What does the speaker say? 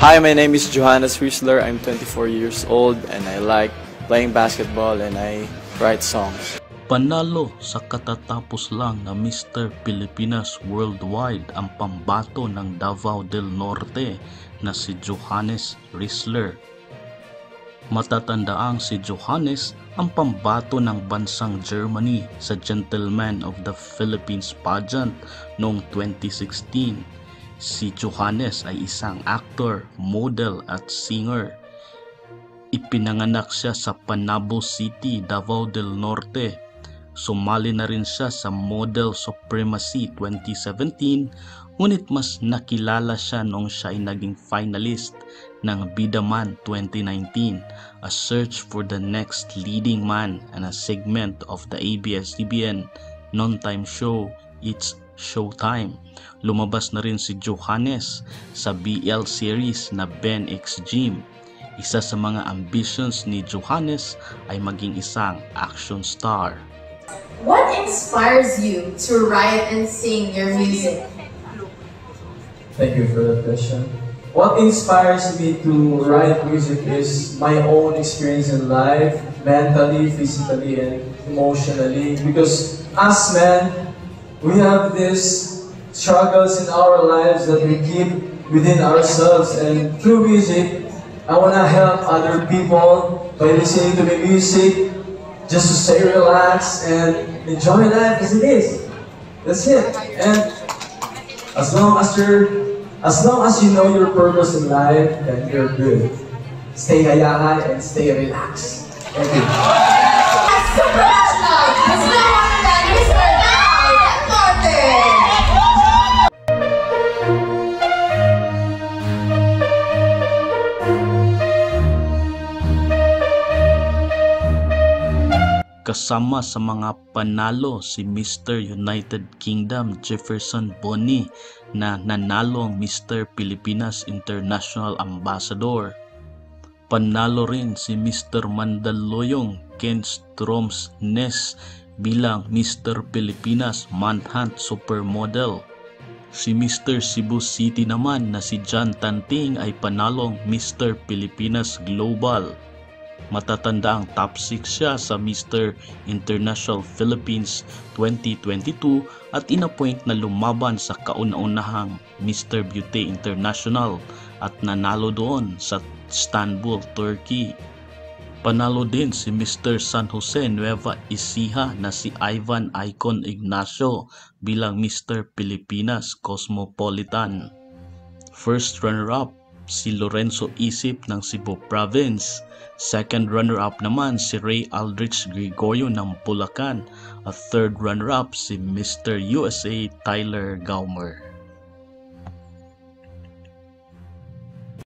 Hi, my name is Johannes Riesler. I'm 24 years old and I like playing basketball and I write songs. Panalo sa katatapos lang na Mr. Pilipinas Worldwide ang pambato ng Davao del Norte na si Johannes Riesler. Matatandaang si Johannes ang pambato ng bansang Germany sa Gentleman of the Philippines pageant noong 2016. Si Johannes ay isang actor, model at singer. Ipinanganak siya sa Panabo City, Davao del Norte. Sumali na rin siya sa Model Supremacy 2017, ngunit mas nakilala siya noong siya ay naging finalist ng Bidaman 2019, a search for the next leading man and a segment of the ABS-CBN non-time show It's Showtime. Lumabas na rin si Johannes sa BL series na Ben X Gym. Isa sa mga ambitions ni Johannes ay maging isang action star. What inspires you to write and sing your music? Thank you for that question. What inspires me to write music is my own experience in life, mentally, physically, and emotionally. Because as men, we have these struggles in our lives that we keep within ourselves, and through music, I want to help other people by listening to my music, just to stay relaxed and enjoy life as it is. That's it. And as long as you know your purpose in life, then you're good. Stay hayahay and stay relaxed. Thank you. Kasama sa mga panalo si Mr. United Kingdom Jefferson Boni na nanalo ang Mr. Pilipinas International Ambassador. Panalo rin si Mr. Mandaluyong Ken Stromsnes bilang Mr. Pilipinas Manhunt Supermodel. Si Mr. Cebu City naman na si John Tanting ay panalong Mr. Pilipinas Global. Matatanda ang top 6 siya sa Mr. International Philippines 2022 at inappoint na lumaban sa kauna-unahang Mr. Beauty International at nanalo doon sa Istanbul, Turkey. Panalo din si Mr. San Jose Nueva Ecija na si Ivan Icon Ignacio bilang Mr. Pilipinas Cosmopolitan. First runner-up si Lorenzo Isip ng Cebu Province. Second runner-up naman si Ray Aldrich Gregorio ng Bulacan. At third runner-up si Mr. USA Tyler Gaumer.